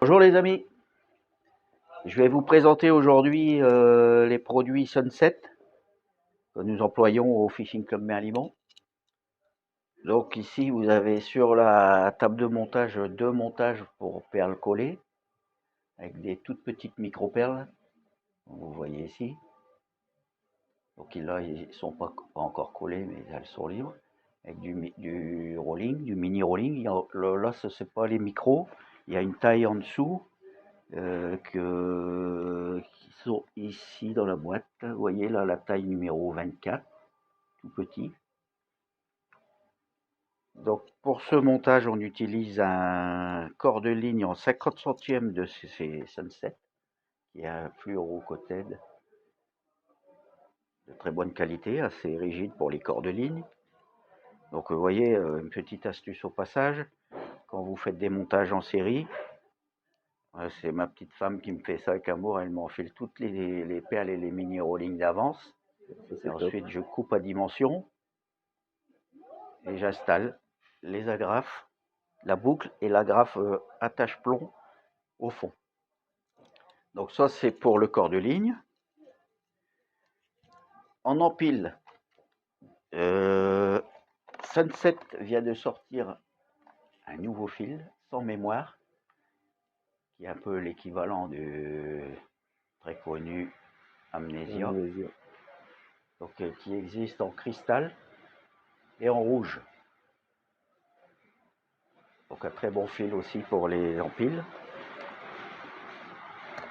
Bonjour les amis, je vais vous présenter aujourd'hui les produits Sunset que nous employons au Fishing Club Merlimont. Donc ici vous avez sur la table de montage deux montages pour perles collées avec des toutes petites micro-perles, vous voyez ici. Donc là ils ne sont pas encore collées mais elles sont libres. Avec du rolling, du mini rolling. Là ce n'est pas les micros, il y a une taille en dessous qui sont ici dans la boîte. Vous voyez là la taille numéro 24, tout petit. Donc pour ce montage, on utilise un corps de ligne en 50 centièmes de ces Sunset, qui est un fluoro-coated de très bonne qualité, assez rigide pour les corps de ligne. Donc vous voyez, une petite astuce au passage, quand vous faites des montages en série, c'est ma petite femme qui me fait ça avec amour, elle m'enfile toutes les perles et les mini rollings d'avance. Et ensuite, je coupe à dimension et j'installe les agrafes, la boucle et l'agrafe attache-plomb au fond. Donc ça, c'est pour le corps de ligne. En empile, Sunset vient de sortir un nouveau fil sans mémoire, qui est un peu l'équivalent du très connu Amnesia, donc qui existe en cristal et en rouge. Donc un très bon fil aussi pour les empiles.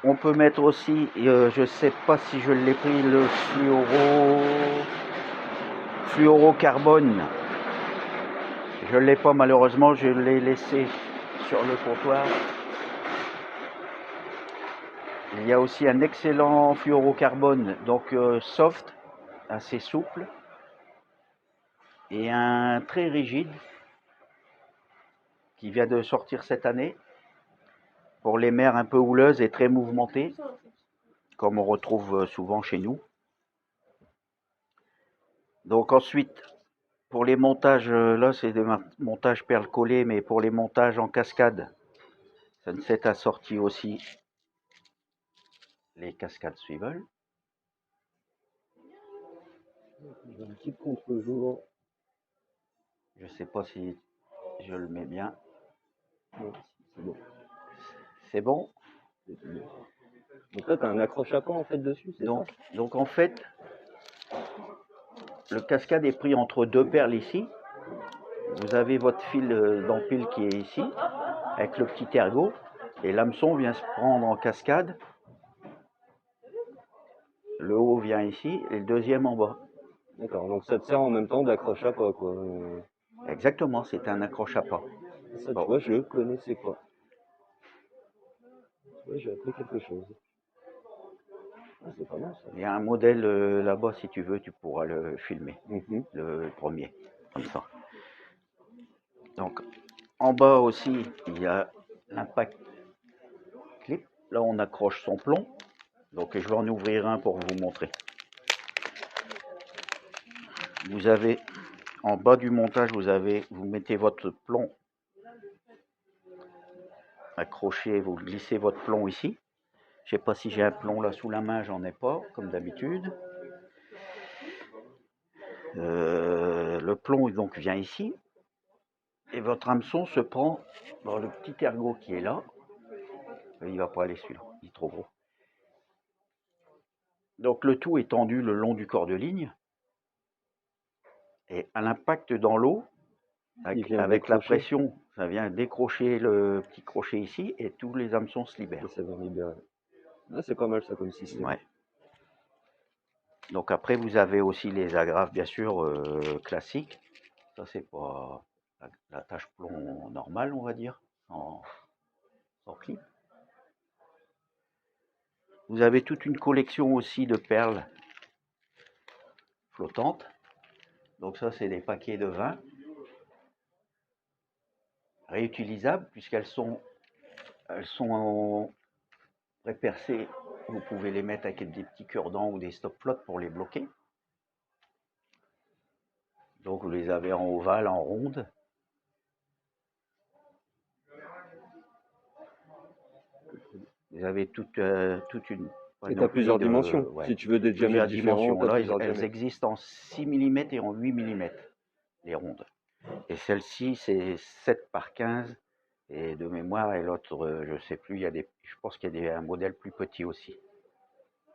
On peut mettre aussi, je ne sais pas si je l'ai pris, le fluorocarbone. Je ne l'ai pas malheureusement, je l'ai laissé sur le comptoir. Il y a aussi un excellent fluorocarbone, donc soft, assez souple, et un très rigide qui vient de sortir cette année pour les mers un peu houleuses et très mouvementées, comme on retrouve souvent chez nous. Donc ensuite, pour les montages, là c'est des montages perles collées, mais pour les montages en cascade, Sunset a sorti aussi les cascades swivel. J'ai un petit contre-jour. Je ne sais pas si je le mets bien. Ouais, c'est bon. C'est bon. Donc là, tu as un accroche à pan en fait dessus, c'est ça? Donc en fait, le cascade est pris entre deux perles ici. Vous avez votre fil d'empile qui est ici, avec le petit ergot, et l'hameçon vient se prendre en cascade. Le haut vient ici, et le deuxième en bas. D'accord, donc ça te sert en même temps d'accroche à pas, quoi. Exactement, c'est un accroche à pas. Ça, Bon. tu vois, je connaissais pas. Tu vois, j'ai appris quelque chose. Ah, c'est pas mal ça. Il y a un modèle là-bas, si tu veux, tu pourras le filmer, le premier, comme ça. Donc, en bas aussi, il y a l'impact clip. Là, on accroche son plomb. Donc, je vais en ouvrir un pour vous montrer. Vous avez, en bas du montage, vous mettez votre plomb accroché, vous glissez votre plomb ici. Je ne sais pas si j'ai un plomb là sous la main, j'en ai pas, comme d'habitude. Le plomb donc vient ici. Et votre hameçon se prend dans le petit ergot qui est là. Il ne va pas aller celui-là, il est trop gros. Donc le tout est tendu le long du corps de ligne. Et à l'impact dans l'eau, avec la pression, ça vient décrocher le petit crochet ici et tous les hameçons se libèrent. Et ça vient libérer. Ah, c'est pas mal ça comme système. Ouais. Donc après, vous avez aussi les agrafes, bien sûr, classiques. Ça, c'est pas la tâche plomb normale, on va dire, sans clip. Vous avez toute une collection aussi de perles flottantes. Donc ça, c'est des paquets de 20 réutilisables puisqu'elles sont prépercées. Vous pouvez les mettre avec des petits cure-dents ou des stop-flottes pour les bloquer. Donc vous les avez en ovale, en ronde. Vous avez toute une Et tu as plusieurs dimensions. ouais, Si tu veux des plusieurs diamètres différents, dimensions. tu as Là, plusieurs elles diamètres. existent en 6 mm et en 8 mm, les rondes. Et celle-ci, c'est 7 par 15. Et de mémoire, et l'autre, je sais plus, je pense qu'il y a un modèle plus petit aussi.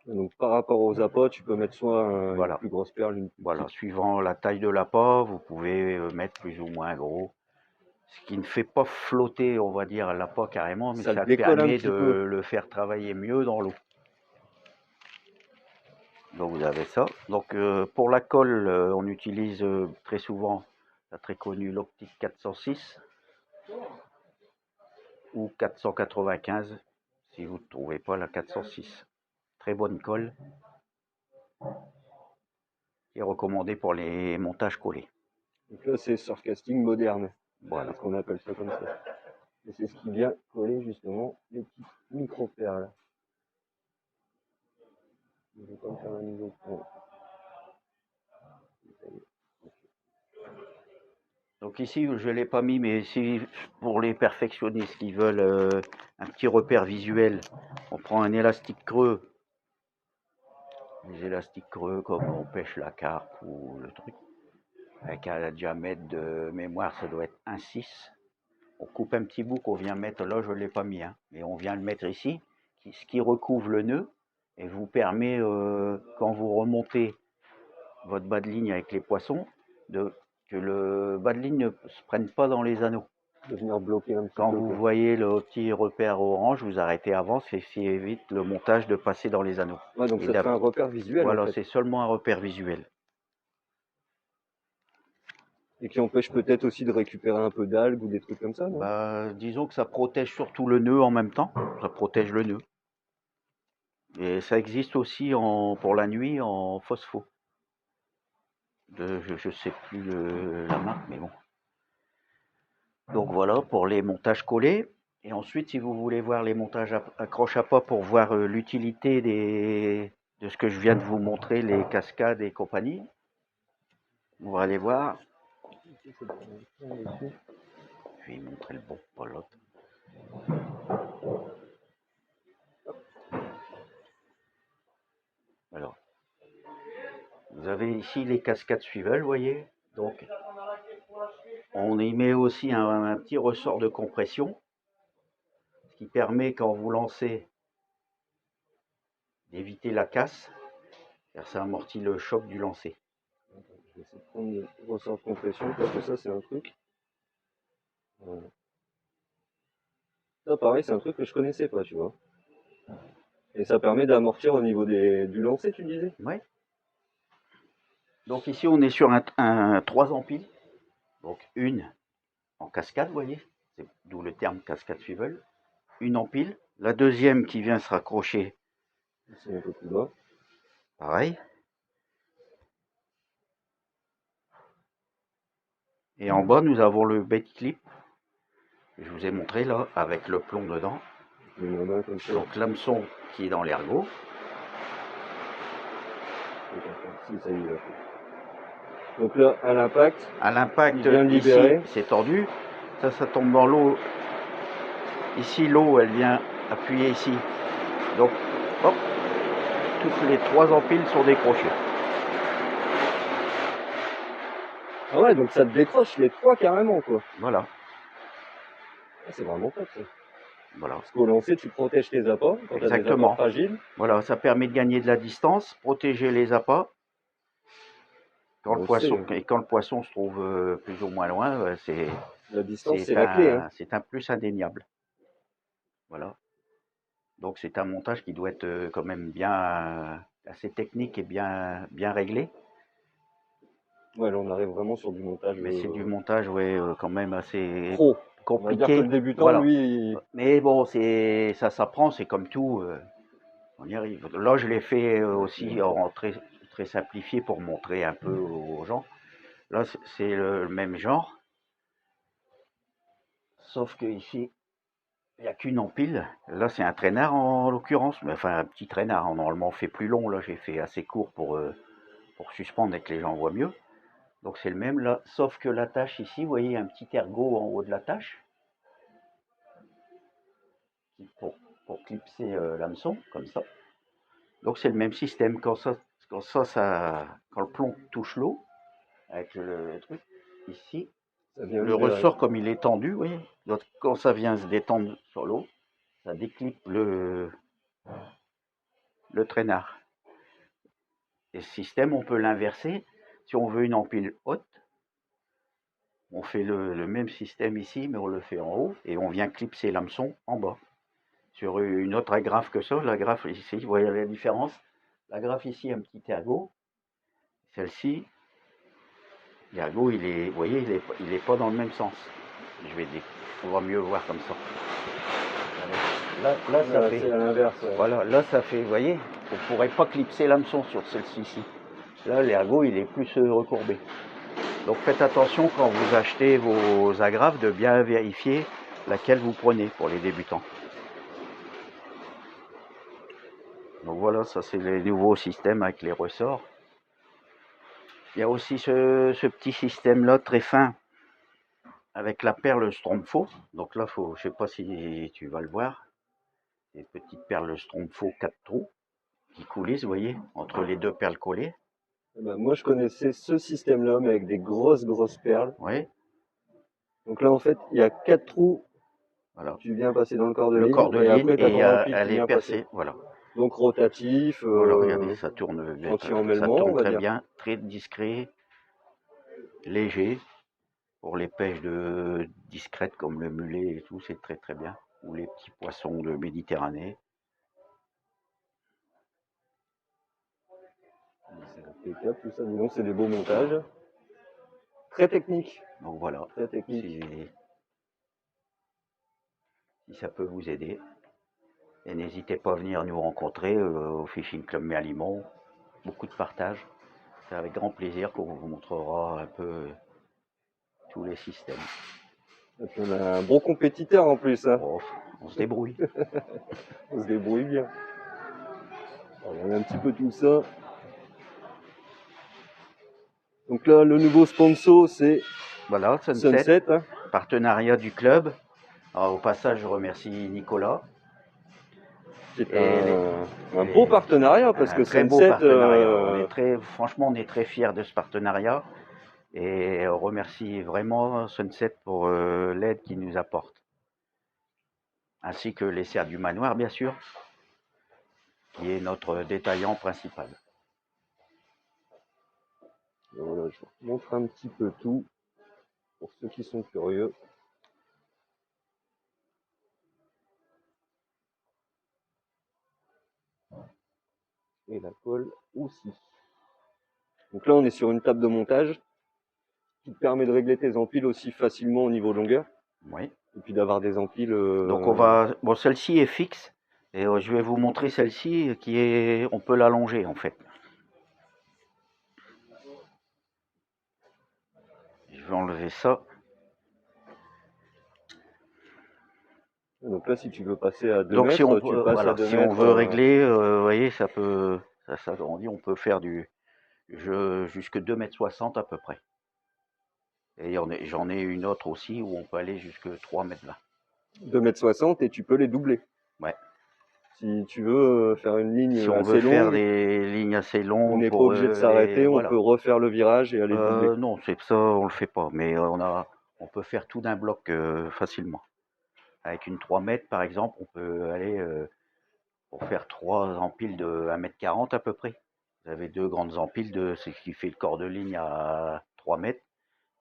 Donc par rapport aux appâts, tu peux mettre soit une Voilà. plus grosse perle, une plus Voilà, petite. suivant la taille de l'appât, vous pouvez mettre plus ou moins gros. Ce qui ne fait pas flotter, on va dire, l'appât carrément, mais Ça le ça décolle un permet petit de peu. le faire travailler mieux dans l'eau. Donc vous avez ça. Donc pour la colle, on utilise très souvent la très connue l'optique 406 ou 495 si vous ne trouvez pas la 406. Très bonne colle qui est recommandée pour les montages collés. Donc là, c'est surcasting moderne. Voilà. C'est ce qu'on appelle ça comme ça. Et c'est ce qui vient coller justement les petites micro-perles. Je vais pas me faire un nouveau point. Donc ici, je ne l'ai pas mis, mais si pour les perfectionnistes qui veulent un petit repère visuel, on prend un élastique creux. Les élastiques creux comme on pêche la carpe ou le truc. Avec un diamètre de mémoire, ça doit être 1,6. On coupe un petit bout qu'on vient mettre, là je ne l'ai pas mis, hein, mais on vient le mettre ici, ce qui recouvre le nœud et vous permet, quand vous remontez votre bas de ligne avec les poissons, que le bas de ligne ne se prenne pas dans les anneaux. De venir bloquer un petit Quand peu. vous voyez le petit repère orange, vous arrêtez avant, c'est ce qui évite le montage de passer dans les anneaux. Ouais, donc Et ça te fait un repère visuel voilà, en fait. c'est seulement un repère visuel. Et qui empêche peut-être aussi de récupérer un peu d'algues ou des trucs comme ça, non? Bah, disons que ça protège surtout le nœud en même temps, ça protège le nœud. Et ça existe aussi pour la nuit en phospho. Je sais plus la marque, mais bon. Donc voilà pour les montages collés. Et ensuite, si vous voulez voir les montages accroche à pas pour voir l'utilité de ce que je viens de vous montrer, les cascades et compagnie, on va aller voir. Je vais montrer le bon, pas l'autre. Alors, vous avez ici les cascades suivelles, vous voyez. Donc, on y met aussi un petit ressort de compression, ce qui permet quand vous lancez d'éviter la casse, car ça amortit le choc du lancer. Je vais essayer de prendre le ressort de compression parce que ça c'est un truc. Voilà. Ça pareil, c'est un truc que je connaissais pas, tu vois. Et ça permet d'amortir au niveau du lancer, tu disais? Ouais. Donc ici on est sur un 3 empiles, donc une en cascade, vous voyez, c'est d'où le terme cascade swivel, une empile, la deuxième qui vient se raccrocher, C'est un peu plus bas. pareil, et en bas nous avons le bait clip, que je vous ai montré là, avec le plomb dedans, Comme ça. donc l'hameçon qui est dans l'ergot. Si, ça y est, là. Donc là, à l'impact, Il vient ici, libérer. c'est tordu, ça tombe dans l'eau. Ici, l'eau, elle vient appuyer ici. Donc, hop, toutes les 3 empiles sont décrochées. Ah ouais, donc ça te décroche les 3 carrément, quoi. Voilà, Ah, c'est vraiment top, ça. voilà. Parce qu'au lancer, tu protèges tes appâts quand tu as des Exactement. appâts fragiles. Voilà, ça permet de gagner de la distance, protéger les appâts. Quand le poisson se trouve plus ou moins loin, La distance, c'est la clé. Hein. c'est un plus indéniable. Voilà. Donc c'est un montage qui doit être quand même bien assez technique et bien réglé. Ouais, là on arrive vraiment sur du montage. Mais c'est du montage, ouais, quand même assez pro. compliqué. On va dire que le débutant, voilà. lui. Mais bon, ça s'apprend, c'est comme tout. On y arrive. Là, je l'ai fait aussi en très simplifié pour montrer un peu aux gens. Là, c'est le même genre. Sauf que ici, il n'y a qu'une empile. Là, c'est un traînard en l'occurrence. Mais enfin, un petit traînard. Normalement, on fait plus long. Là, j'ai fait assez court pour suspendre et que les gens voient mieux. Donc, c'est le même là. Sauf que l'attache ici, vous voyez, un petit ergot en haut de l'attache. pour clipser l'hameçon, comme ça. Donc c'est le même système. Quand le plomb touche l'eau, avec le truc, ici, Ça vient le libérer. ressort comme il est tendu, vous voyez. Donc, quand ça vient se détendre sur l'eau, ça déclipe le traînard. Et ce système, on peut l'inverser. Si on veut une empile haute, on fait le même système ici, mais on le fait en haut, et on vient clipser l'hameçon en bas. Sur une autre agrafe que ça, l'agrafe ici, vous voyez la différence. L'agrafe ici, un petit ergot. Celle-ci, l'ergot, vous voyez, il est pas dans le même sens. On va mieux voir comme ça. Là, ça fait. C'est à l'inverse. Ouais. Voilà, là, ça fait, vous voyez, on pourrait pas clipser l'hameçon sur celle-ci ici. Là, l'ergot, il est plus recourbé. Donc faites attention quand vous achetez vos agrafes de bien vérifier laquelle vous prenez pour les débutants. Donc voilà, ça c'est les nouveaux systèmes avec les ressorts. Il y a aussi ce petit système là très fin avec la perle Stromfo. Donc là, je sais pas si tu vas le voir. Des petites perles Stromfo 4 trous qui coulissent, vous voyez, entre les deux perles collées. Ben, moi, je connaissais ce système-là, mais avec des grosses perles. Oui. Donc là, en fait, il y a 4 trous. Voilà. Tu viens passer dans le corps de Le ligne, corps de et ligne après, tu as et ton empile elle qui est vient percée. passer. Voilà. Donc rotatif, Voilà, regardez, ça tourne bien. Ça anti-emmêlement, on tourne va très dire. bien, très discret, léger. Pour les pêches discrètes comme le mulet et tout, c'est très bien. Ou les petits poissons de Méditerranée. C'est impeccable tout ça. Donc c'est des beaux montages. Très technique. Donc voilà, Très technique. si ça peut vous aider. Et n'hésitez pas à venir nous rencontrer au Fishing Club Merlimont. Beaucoup de partage. C'est avec grand plaisir qu'on vous montrera un peu tous les systèmes. Et puis on a un bon compétiteur en plus. Hein. Oh, on se débrouille. On se débrouille bien. Alors, on a un petit peu tout ça. Donc là, le nouveau sponsor, c'est Voilà, Sunset. Hein. Partenariat du club. Alors, au passage, je remercie Nicolas. C'est un beau partenariat parce que très Sunset. Beau partenariat. Franchement, on est très fiers de ce partenariat et on remercie vraiment Sunset pour l'aide qu'il nous apporte. Ainsi que les Serres du Manoir, bien sûr, qui est notre détaillant principal. Voilà, je vous montre un petit peu tout pour ceux qui sont curieux. Et la colle aussi. Donc là, on est sur une table de montage qui te permet de régler tes empiles aussi facilement au niveau longueur. Oui. Et puis d'avoir des empiles. Donc celle-ci est fixe et je vais vous montrer celle-ci on peut l'allonger en fait. Je vais enlever ça. Donc là, si tu veux passer à 2 Donc mètres, si on, tu passes à 2 si mètres. on veut régler, vous voyez, ça s'agrandit, on peut faire jusque 2,60 m à peu près. Et j'en ai une autre aussi où on peut aller jusque 3,20 m. 2,60 m et tu peux les doubler. Ouais. Si tu veux faire une ligne si on assez veut longue, faire des lignes assez longues, on n'est pas obligé de s'arrêter, on peut refaire le virage et aller doubler. Non, c'est ça, on le fait pas, mais on peut faire tout d'un bloc facilement. Avec une 3 mètres par exemple, on peut aller pour faire 3 empiles de 1,40 m à peu près. Vous avez 2 grandes empiles, c'est ce qui fait le corps de ligne à 3 mètres.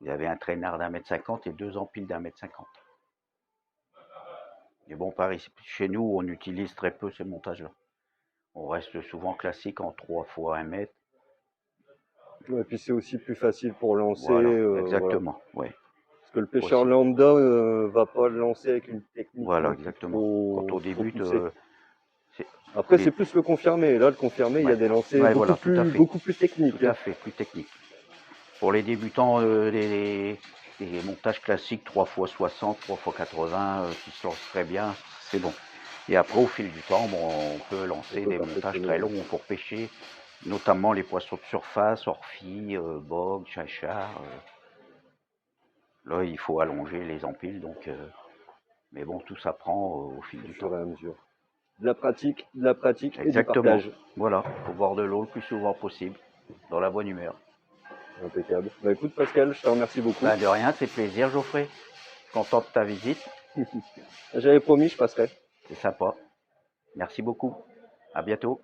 Vous avez un traînard d'1,50 m et 2 empiles d'1,50 m. Mais bon, pareil, chez nous, on utilise très peu ces montages-là. On reste souvent classique en 3 fois 1 mètre. Et puis c'est aussi plus facile pour lancer. Voilà, exactement, voilà. Ouais. Parce que le pêcheur lambda va pas le lancer avec une technique. Voilà, exactement. Quand on débute, après, c'est plus le confirmé. Là, le confirmé, il y a des lancers beaucoup plus techniques. Tout à fait, plus techniques. Pour les débutants, les montages classiques 3x60, 3x80 qui se lancent très bien, c'est bon. Et après, au fil du temps, on peut lancer des montages très longs pour pêcher, notamment les poissons de surface, orphie, bogue, chachard. Là, il faut allonger les empiles, donc. Mais bon, tout s'apprend au fil du temps. Au fur et à mesure. De la pratique et du Exactement. partage. Voilà, faut boire de l'eau le plus souvent possible, dans la bonne humeur. Impeccable. Bah écoute Pascal, je te remercie beaucoup. Ben de rien, c'est plaisir Geoffrey. Content de ta visite, J'avais promis, je passerai. c'est sympa. Merci beaucoup. À bientôt.